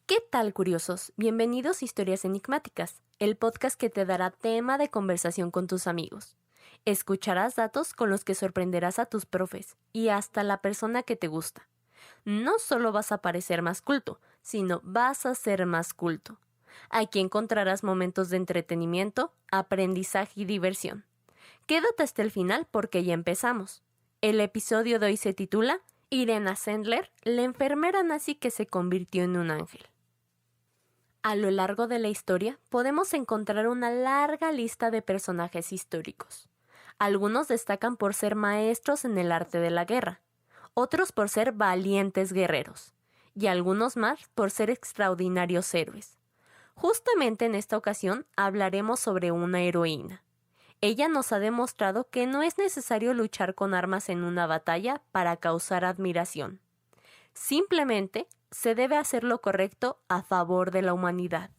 ¿Qué tal, curiosos? Bienvenidos a Historias Enigmáticas, el podcast que te dará tema de conversación con tus amigos. Escucharás datos con los que sorprenderás a tus profes y hasta la persona que te gusta. No solo vas a parecer más culto, sino vas a ser más culto. Aquí encontrarás momentos de entretenimiento, aprendizaje y diversión. Quédate hasta el final porque ya empezamos. El episodio de hoy se titula Irena Sendler, la enfermera nazi que se convirtió en un ángel. A lo largo de la historia podemos encontrar una larga lista de personajes históricos. Algunos destacan por ser maestros en el arte de la guerra, otros por ser valientes guerreros, y algunos más por ser extraordinarios héroes. Justamente en esta ocasión hablaremos sobre una heroína. Ella nos ha demostrado que no es necesario luchar con armas en una batalla para causar admiración. Simplemente se debe hacer lo correcto a favor de la humanidad.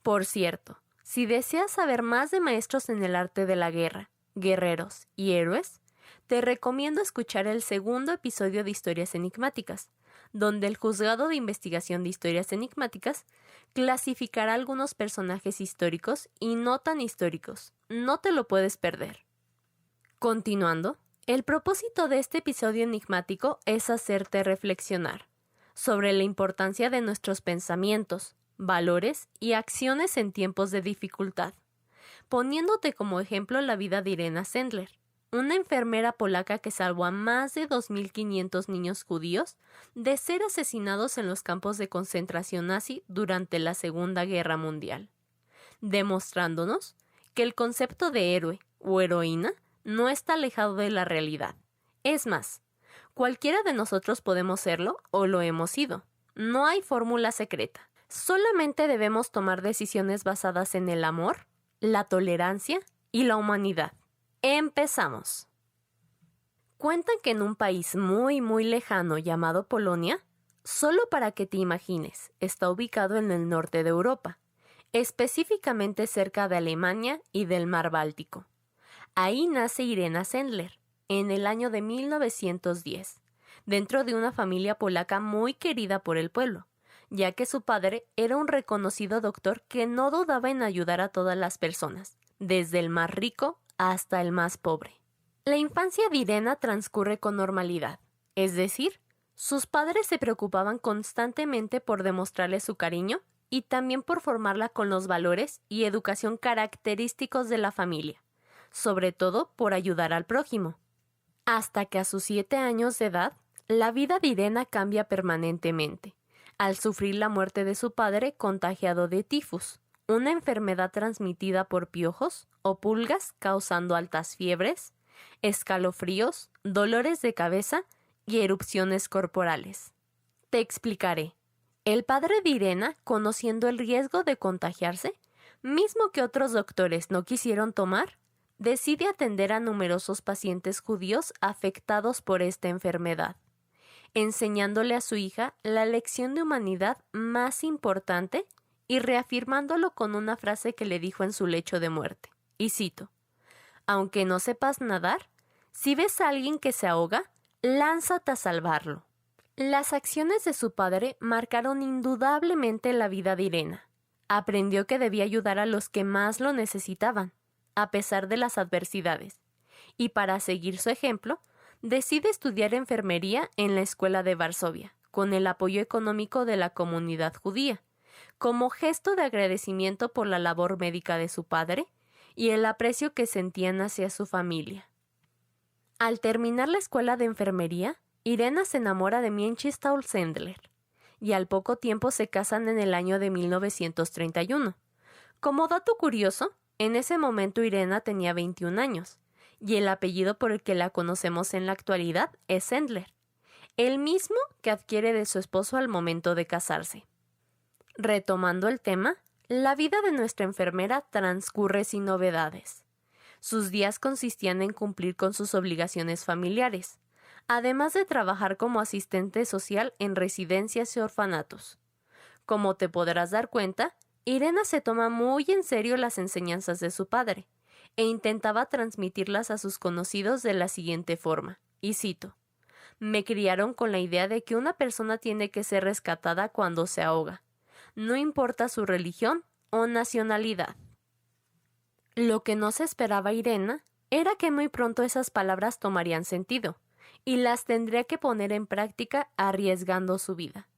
Por cierto, si deseas saber más de maestros en el arte de la guerra, guerreros y héroes, te recomiendo escuchar el segundo episodio de Historias Enigmáticas, donde el Juzgado de Investigación de Historias Enigmáticas clasificará algunos personajes históricos y no tan históricos. No te lo puedes perder. Continuando, el propósito de este episodio enigmático es hacerte reflexionar sobre la importancia de nuestros pensamientos, valores y acciones en tiempos de dificultad, poniéndote como ejemplo la vida de Irena Sendler, una enfermera polaca que salvó a más de 2.500 niños judíos de ser asesinados en los campos de concentración nazi durante la Segunda Guerra Mundial, demostrándonos que el concepto de héroe o heroína no está alejado de la realidad. Es más, cualquiera de nosotros podemos serlo o lo hemos sido. No hay fórmula secreta. Solamente debemos tomar decisiones basadas en el amor, la tolerancia y la humanidad. ¡Empezamos! Cuentan que en un país muy lejano llamado Polonia, solo para que te imagines, está ubicado en el norte de Europa, específicamente cerca de Alemania y del Mar Báltico. Ahí nace Irena Sendler, en el año de 1910, dentro de una familia polaca muy querida por el pueblo, ya que su padre era un reconocido doctor que no dudaba en ayudar a todas las personas, desde el más rico hasta el más pobre. La infancia de Irena transcurre con normalidad, es decir, sus padres se preocupaban constantemente por demostrarle su cariño y también por formarla con los valores y educación característicos de la familia, sobre todo por ayudar al prójimo. Hasta que a sus 7 años de edad, la vida de Irena cambia permanentemente, al sufrir la muerte de su padre contagiado de tifus, una enfermedad transmitida por piojos o pulgas causando altas fiebres, escalofríos, dolores de cabeza y erupciones corporales. Te explicaré. El padre de Irena, conociendo el riesgo de contagiarse, mismo que otros doctores no quisieron tomar, decide atender a numerosos pacientes judíos afectados por esta enfermedad, enseñándole a su hija la lección de humanidad más importante y reafirmándolo con una frase que le dijo en su lecho de muerte. Y cito: «Aunque no sepas nadar, si ves a alguien que se ahoga, lánzate a salvarlo». Las acciones de su padre marcaron indudablemente la vida de Irena. Aprendió que debía ayudar a los que más lo necesitaban, a pesar de las adversidades, y para seguir su ejemplo, decide estudiar enfermería en la escuela de Varsovia, con el apoyo económico de la comunidad judía, como gesto de agradecimiento por la labor médica de su padre y el aprecio que sentían hacia su familia. Al terminar la escuela de enfermería, Irena se enamora de Mieczysław Sendler, y al poco tiempo se casan en el año de 1931. Como dato curioso, en ese momento Irena tenía 21 años, y el apellido por el que la conocemos en la actualidad es Sendler, el mismo que adquiere de su esposo al momento de casarse. Retomando el tema, la vida de nuestra enfermera transcurre sin novedades. Sus días consistían en cumplir con sus obligaciones familiares, además de trabajar como asistente social en residencias y orfanatos. Como te podrás dar cuenta, Irena se toma muy en serio las enseñanzas de su padre, e intentaba transmitirlas a sus conocidos de la siguiente forma, y cito: «Me criaron con la idea de que una persona tiene que ser rescatada cuando se ahoga. no importa su religión o nacionalidad. Lo que no se esperaba Irena era que muy pronto esas palabras tomarían sentido, y las tendría que poner en práctica arriesgando su vida,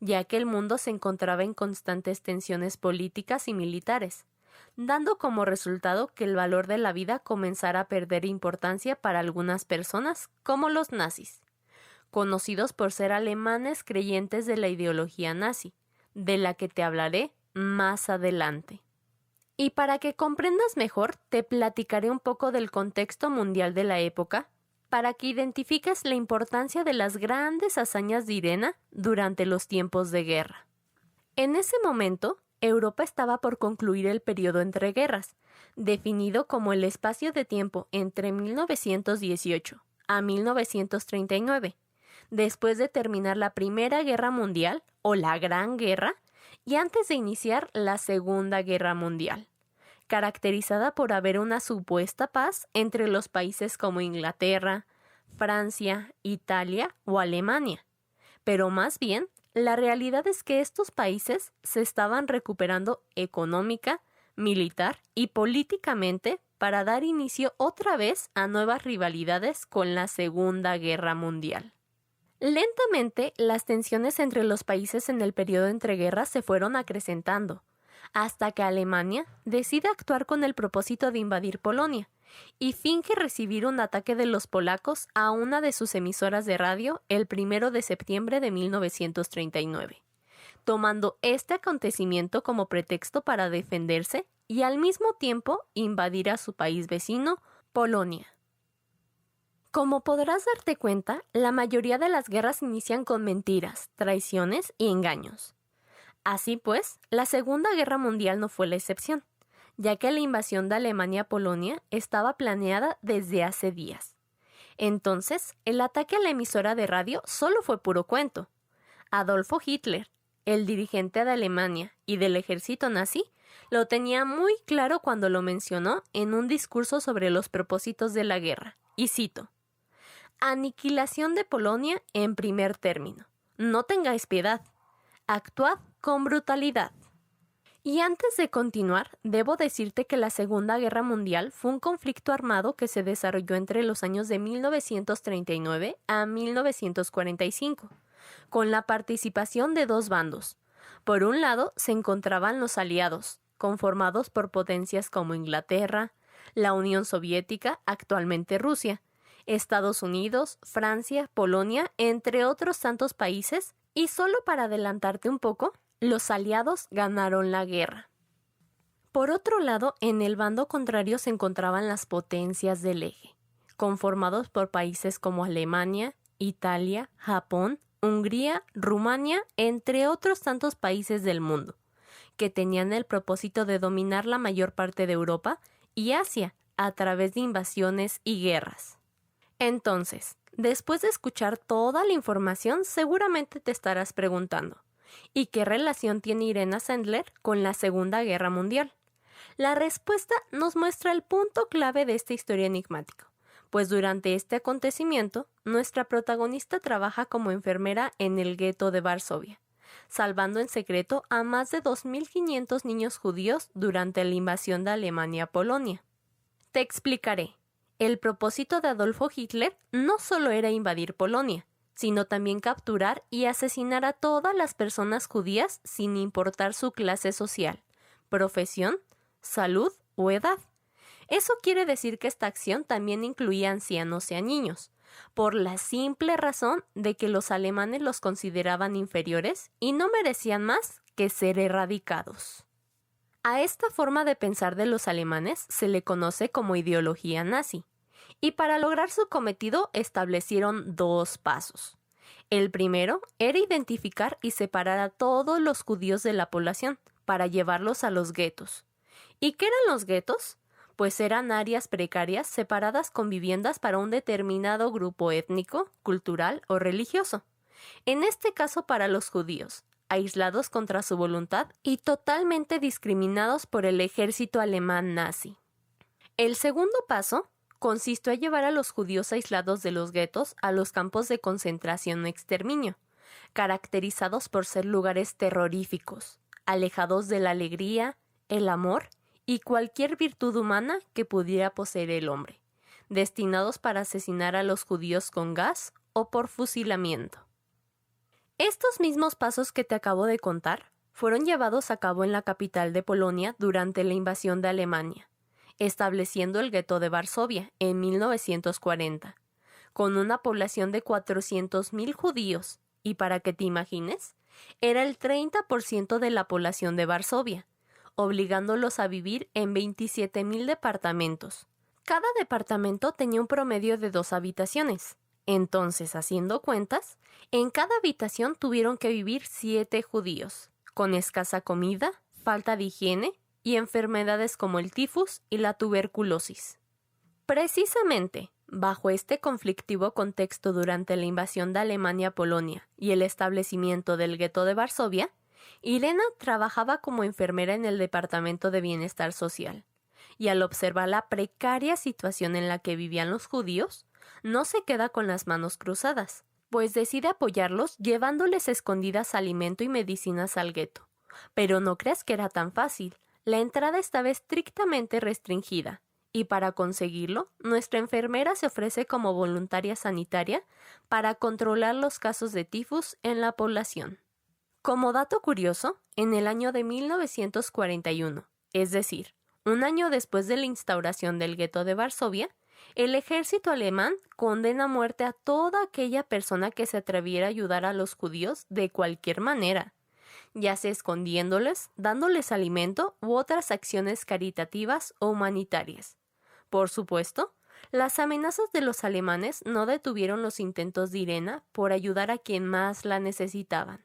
ya que el mundo se encontraba en constantes tensiones políticas y militares, dando como resultado que el valor de la vida comenzara a perder importancia para algunas personas, como los nazis, conocidos por ser alemanes creyentes de la ideología nazi, de la que te hablaré más adelante. Y para que comprendas mejor, te platicaré un poco del contexto mundial de la época, para que identifiques la importancia de las grandes hazañas de Irena durante los tiempos de guerra. En ese momento, Europa estaba por concluir el periodo entre guerras, definido como el espacio de tiempo entre 1918 a 1939, después de terminar la Primera Guerra Mundial o la Gran Guerra y antes de iniciar la Segunda Guerra Mundial, caracterizada por haber una supuesta paz entre los países como Inglaterra, Francia, Italia o Alemania. Pero más bien, la realidad es que estos países se estaban recuperando económica, militar y políticamente para dar inicio otra vez a nuevas rivalidades con la Segunda Guerra Mundial. Lentamente, las tensiones entre los países en el periodo entre guerras se fueron acrecentando, hasta que Alemania decide actuar con el propósito de invadir Polonia y finge recibir un ataque de los polacos a una de sus emisoras de radio el 1 de septiembre de 1939, tomando este acontecimiento como pretexto para defenderse y al mismo tiempo invadir a su país vecino, Polonia. Como podrás darte cuenta, la mayoría de las guerras inician con mentiras, traiciones y engaños. Así pues, la Segunda Guerra Mundial no fue la excepción, ya que la invasión de Alemania a Polonia estaba planeada desde hace días. Entonces, el ataque a la emisora de radio solo fue puro cuento. Adolfo Hitler, el dirigente de Alemania y del ejército nazi, lo tenía muy claro cuando lo mencionó en un discurso sobre los propósitos de la guerra, y cito: «Aniquilación de Polonia en primer término. No tengáis piedad. Actuad con brutalidad». Y antes de continuar, debo decirte que la Segunda Guerra Mundial fue un conflicto armado que se desarrolló entre los años de 1939 a 1945, con la participación de dos bandos. Por un lado se encontraban los aliados, conformados por potencias como Inglaterra, la Unión Soviética, actualmente Rusia, Estados Unidos, Francia, Polonia, entre otros tantos países, y solo para adelantarte un poco, los aliados ganaron la guerra. Por otro lado, en el bando contrario se encontraban las potencias del eje, conformados por países como Alemania, Italia, Japón, Hungría, Rumania, entre otros tantos países del mundo, que tenían el propósito de dominar la mayor parte de Europa y Asia a través de invasiones y guerras. Entonces, después de escuchar toda la información, seguramente te estarás preguntando, ¿y qué relación tiene Irena Sendler con la Segunda Guerra Mundial? La respuesta nos muestra el punto clave de esta historia enigmática, pues durante este acontecimiento, nuestra protagonista trabaja como enfermera en el gueto de Varsovia, salvando en secreto a más de 2.500 niños judíos durante la invasión de Alemania a Polonia. Te explicaré. El propósito de Adolfo Hitler no solo era invadir Polonia, sino también capturar y asesinar a todas las personas judías sin importar su clase social, profesión, salud o edad. Eso quiere decir que esta acción también incluía ancianos y a niños, por la simple razón de que los alemanes los consideraban inferiores y no merecían más que ser erradicados. A esta forma de pensar de los alemanes se le conoce como ideología nazi, y para lograr su cometido establecieron dos pasos. El primero era identificar y separar a todos los judíos de la población para llevarlos a los guetos. ¿Y qué eran los guetos? Pues eran áreas precarias separadas con viviendas para un determinado grupo étnico, cultural o religioso. En este caso para los judíos, aislados contra su voluntad y totalmente discriminados por el ejército alemán nazi. El segundo paso consistió en llevar a los judíos aislados de los guetos a los campos de concentración o exterminio, caracterizados por ser lugares terroríficos, alejados de la alegría, el amor y cualquier virtud humana que pudiera poseer el hombre, destinados para asesinar a los judíos con gas o por fusilamiento. Estos mismos pasos que te acabo de contar fueron llevados a cabo en la capital de Polonia durante la invasión de Alemania, estableciendo el gueto de Varsovia en 1940, con una población de 400,000 judíos, y para que te imagines, era el 30% de la población de Varsovia, obligándolos a vivir en 27,000 departamentos. Cada departamento tenía un promedio de 2 habitaciones. Entonces, haciendo cuentas, en cada habitación tuvieron que vivir 7 judíos, con escasa comida, falta de higiene y enfermedades como el tifus y la tuberculosis. Precisamente, bajo este conflictivo contexto durante la invasión de Alemania a Polonia y el establecimiento del gueto de Varsovia, Irena trabajaba como enfermera en el Departamento de Bienestar Social, y al observar la precaria situación en la que vivían los judíos, no se queda con las manos cruzadas, pues decide apoyarlos llevándoles escondidas alimento y medicinas al gueto. Pero no creas que era tan fácil, la entrada estaba estrictamente restringida, y para conseguirlo, nuestra enfermera se ofrece como voluntaria sanitaria para controlar los casos de tifus en la población. Como dato curioso, en el año de 1941, es decir, un año después de la instauración del gueto de Varsovia, el ejército alemán condena a muerte a toda aquella persona que se atreviera a ayudar a los judíos de cualquier manera, ya sea escondiéndoles, dándoles alimento u otras acciones caritativas o humanitarias. Por supuesto, las amenazas de los alemanes no detuvieron los intentos de Irena por ayudar a quien más la necesitaban,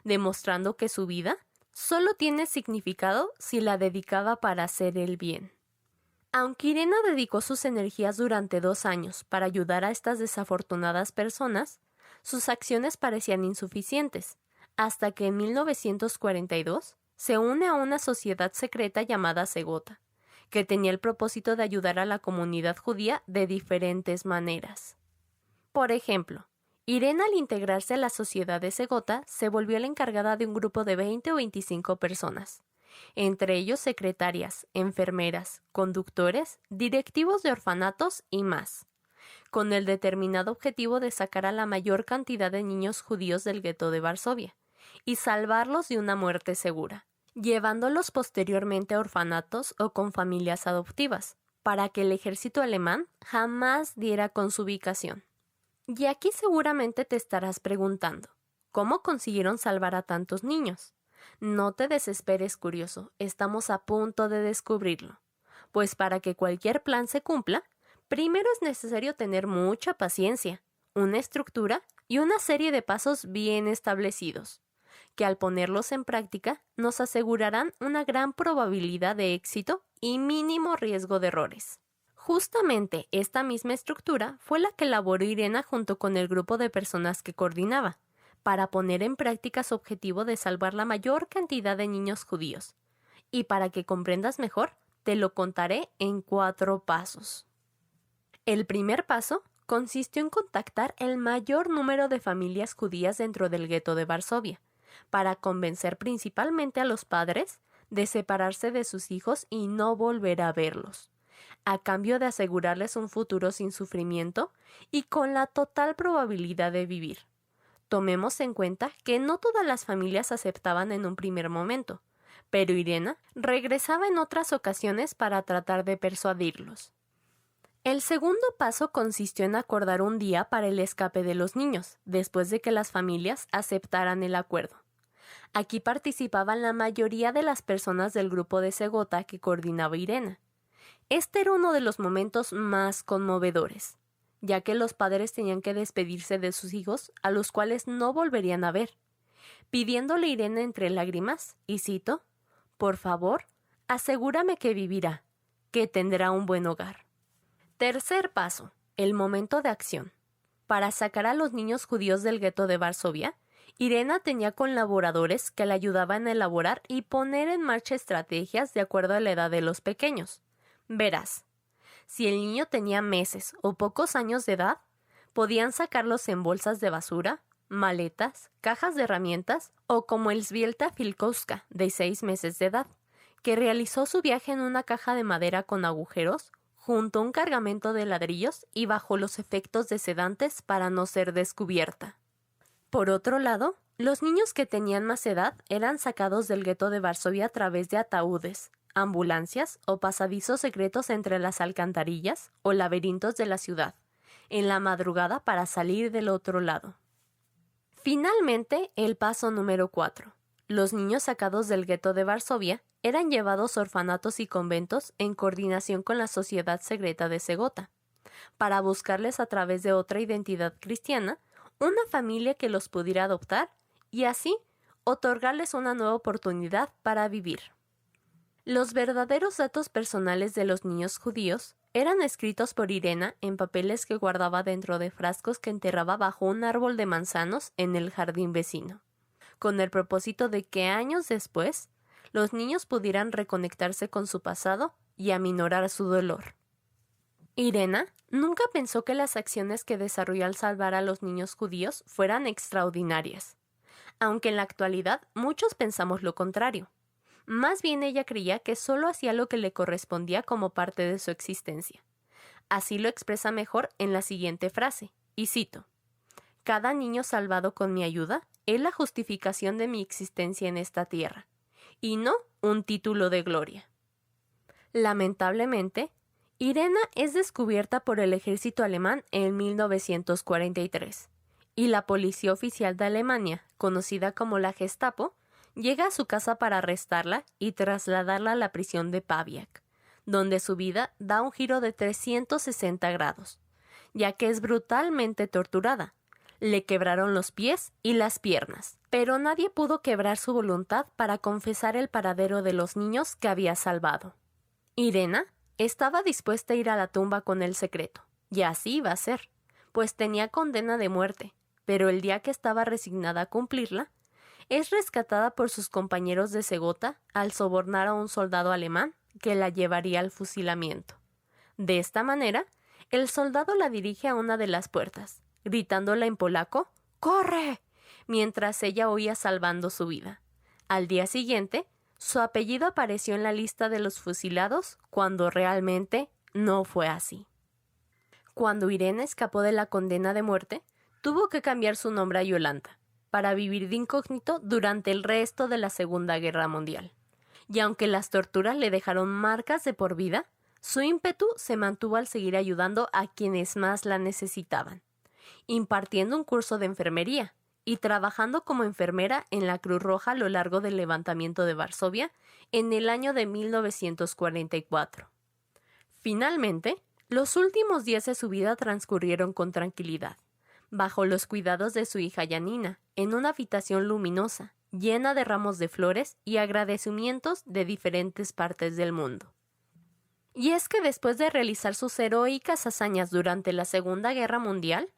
demostrando que su vida solo tiene significado si la dedicaba para hacer el bien. Aunque Irena dedicó sus energías durante 2 años para ayudar a estas desafortunadas personas, sus acciones parecían insuficientes, hasta que en 1942 se une a una sociedad secreta llamada Segota, que tenía el propósito de ayudar a la comunidad judía de diferentes maneras. Por ejemplo, Irena, al integrarse a la sociedad de Segota, se volvió la encargada de un grupo de 20 o 25 personas, entre ellos secretarias, enfermeras, conductores, directivos de orfanatos y más, con el determinado objetivo de sacar a la mayor cantidad de niños judíos del gueto de Varsovia y salvarlos de una muerte segura, llevándolos posteriormente a orfanatos o con familias adoptivas, para que el ejército alemán jamás diera con su ubicación. Y aquí seguramente te estarás preguntando, ¿cómo consiguieron salvar a tantos niños? No te desesperes, curioso, estamos a punto de descubrirlo. Pues para que cualquier plan se cumpla, primero es necesario tener mucha paciencia, una estructura y una serie de pasos bien establecidos, que al ponerlos en práctica nos asegurarán una gran probabilidad de éxito y mínimo riesgo de errores. Justamente esta misma estructura fue la que elaboró Irena junto con el grupo de personas que coordinaba, para poner en práctica su objetivo de salvar la mayor cantidad de niños judíos. Y para que comprendas mejor, te lo contaré en 4 pasos. El primer paso consistió en contactar el mayor número de familias judías dentro del gueto de Varsovia, para convencer principalmente a los padres de separarse de sus hijos y no volver a verlos, a cambio de asegurarles un futuro sin sufrimiento y con la total probabilidad de vivir. Tomemos en cuenta que no todas las familias aceptaban en un primer momento, pero Irena regresaba en otras ocasiones para tratar de persuadirlos. El segundo paso consistió en acordar un día para el escape de los niños, después de que las familias aceptaran el acuerdo. Aquí participaban la mayoría de las personas del grupo de Segota que coordinaba Irena. Este era uno de los momentos más conmovedores, ya que los padres tenían que despedirse de sus hijos, a los cuales no volverían a ver, pidiéndole a Irena entre lágrimas, y cito, «Por favor, asegúrame que vivirá, que tendrá un buen hogar». Tercer paso, el momento de acción. Para sacar a los niños judíos del gueto de Varsovia, Irena tenía colaboradores que le ayudaban a elaborar y poner en marcha estrategias de acuerdo a la edad de los pequeños. Verás, si el niño tenía meses o pocos años de edad, podían sacarlos en bolsas de basura, maletas, cajas de herramientas o como Elżbieta Filkowska, de 6 meses de edad, que realizó su viaje en una caja de madera con agujeros, junto a un cargamento de ladrillos y bajo los efectos de sedantes para no ser descubierta. Por otro lado, los niños que tenían más edad eran sacados del gueto de Varsovia a través de ataúdes, ambulancias o pasadizos secretos entre las alcantarillas o laberintos de la ciudad, en la madrugada para salir del otro lado. Finalmente, el paso número 4. Los niños sacados del gueto de Varsovia eran llevados a orfanatos y conventos en coordinación con la sociedad secreta de Segota, para buscarles a través de otra identidad cristiana una familia que los pudiera adoptar y así otorgarles una nueva oportunidad para vivir. Los verdaderos datos personales de los niños judíos eran escritos por Irena en papeles que guardaba dentro de frascos que enterraba bajo un árbol de manzanos en el jardín vecino, con el propósito de que años después los niños pudieran reconectarse con su pasado y aminorar su dolor. Irena nunca pensó que las acciones que desarrolló al salvar a los niños judíos fueran extraordinarias, aunque en la actualidad muchos pensamos lo contrario. Más bien ella creía que solo hacía lo que le correspondía como parte de su existencia. Así lo expresa mejor en la siguiente frase, y cito: «Cada niño salvado con mi ayuda es la justificación de mi existencia en esta tierra, y no un título de gloria». Lamentablemente, Irena es descubierta por el ejército alemán en 1943, y la policía oficial de Alemania, conocida como la Gestapo, llega a su casa para arrestarla y trasladarla a la prisión de Pawiak, donde su vida da un giro de 360 grados, ya que es brutalmente torturada. Le quebraron los pies y las piernas, pero nadie pudo quebrar su voluntad para confesar el paradero de los niños que había salvado. Irena estaba dispuesta a ir a la tumba con el secreto, y así iba a ser, pues tenía condena de muerte, pero el día que estaba resignada a cumplirla, es rescatada por sus compañeros de Segota al sobornar a un soldado alemán que la llevaría al fusilamiento. De esta manera, el soldado la dirige a una de las puertas, gritándole en polaco «¡Corre!», mientras ella huía salvando su vida. Al día siguiente, su apellido apareció en la lista de los fusilados cuando realmente no fue así. Cuando Irena escapó de la condena de muerte, tuvo que cambiar su nombre a Yolanda, para vivir de incógnito durante el resto de la Segunda Guerra Mundial. Y aunque las torturas le dejaron marcas de por vida, su ímpetu se mantuvo al seguir ayudando a quienes más la necesitaban, impartiendo un curso de enfermería y trabajando como enfermera en la Cruz Roja a lo largo del levantamiento de Varsovia en el año de 1944. Finalmente, los últimos días de su vida transcurrieron con tranquilidad, bajo los cuidados de su hija Janina, en una habitación luminosa, llena de ramos de flores y agradecimientos de diferentes partes del mundo. Y es que después de realizar sus heroicas hazañas durante la Segunda Guerra Mundial,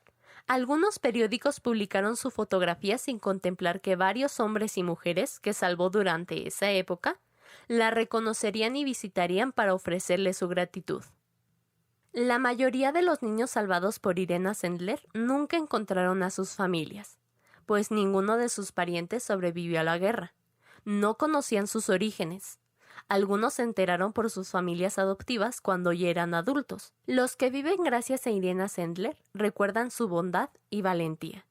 algunos periódicos publicaron su fotografía sin contemplar que varios hombres y mujeres que salvó durante esa época la reconocerían y visitarían para ofrecerle su gratitud. La mayoría de los niños salvados por Irena Sendler nunca encontraron a sus familias, pues ninguno de sus parientes sobrevivió a la guerra. No conocían sus orígenes. Algunos se enteraron por sus familias adoptivas cuando ya eran adultos. Los que viven gracias a Irena Sendler recuerdan su bondad y valentía.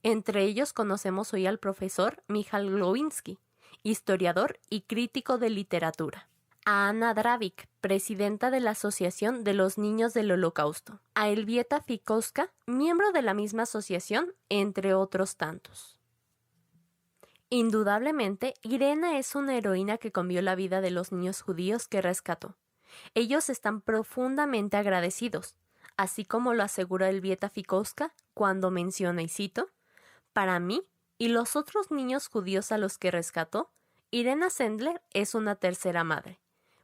Entre ellos conocemos hoy al profesor Michal Glowinski, historiador y crítico de literatura; a Anna Dravik, presidenta de la Asociación de los Niños del Holocausto; a Elżbieta Fikowska, miembro de la misma asociación, entre otros tantos. Indudablemente, Irena es una heroína que cambió la vida de los niños judíos que rescató. Ellos están profundamente agradecidos, así como lo asegura Elżbieta Fikowska cuando menciona, y cito: «Para mí y los otros niños judíos a los que rescató, Irena Sendler es una tercera madre,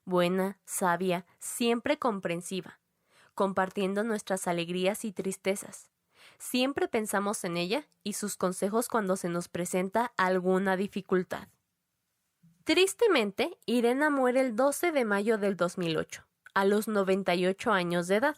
buena, sabia, siempre comprensiva, compartiendo nuestras alegrías y tristezas. Siempre pensamos en ella y sus consejos cuando se nos presenta alguna dificultad». Tristemente, Irena muere el 12 de mayo del 2008, a los 98 años de edad,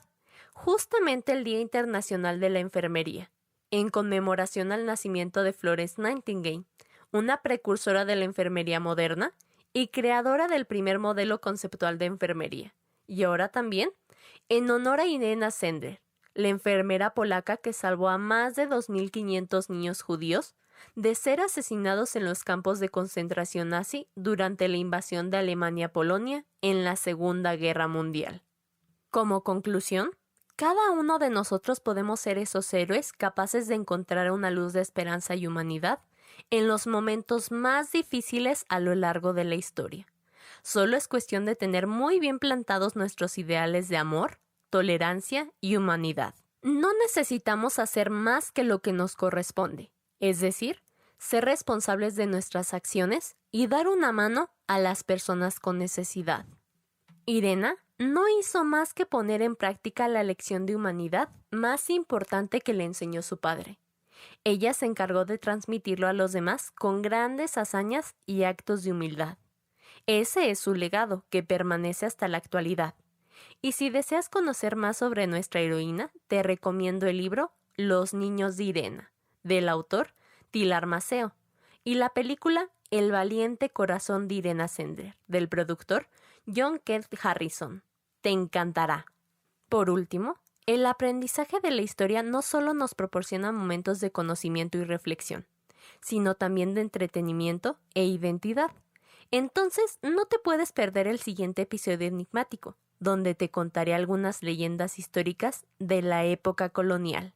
justamente el Día Internacional de la Enfermería, en conmemoración al nacimiento de Florence Nightingale, una precursora de la enfermería moderna y creadora del primer modelo conceptual de enfermería. Y ahora también en honor a Irena Sender, la enfermera polaca que salvó a más de 2.500 niños judíos de ser asesinados en los campos de concentración nazi durante la invasión de Alemania a Polonia en la Segunda Guerra Mundial. Como conclusión, cada uno de nosotros podemos ser esos héroes capaces de encontrar una luz de esperanza y humanidad en los momentos más difíciles a lo largo de la historia. Solo es cuestión de tener muy bien plantados nuestros ideales de amor, tolerancia y humanidad. No necesitamos hacer más que lo que nos corresponde, es decir, ser responsables de nuestras acciones y dar una mano a las personas con necesidad. Irena no hizo más que poner en práctica la lección de humanidad más importante que le enseñó su padre. Ella se encargó de transmitirlo a los demás con grandes hazañas y actos de humildad. Ese es su legado, que permanece hasta la actualidad. Y si deseas conocer más sobre nuestra heroína, te recomiendo el libro Los niños de Irena, del autor Tilar Maceo, y la película El valiente corazón de Irena Sender, del productor John Kent Harrison. Te encantará. Por último, el aprendizaje de la historia no solo nos proporciona momentos de conocimiento y reflexión, sino también de entretenimiento e identidad. Entonces, no te puedes perder el siguiente episodio enigmático, donde te contaré algunas leyendas históricas de la época colonial.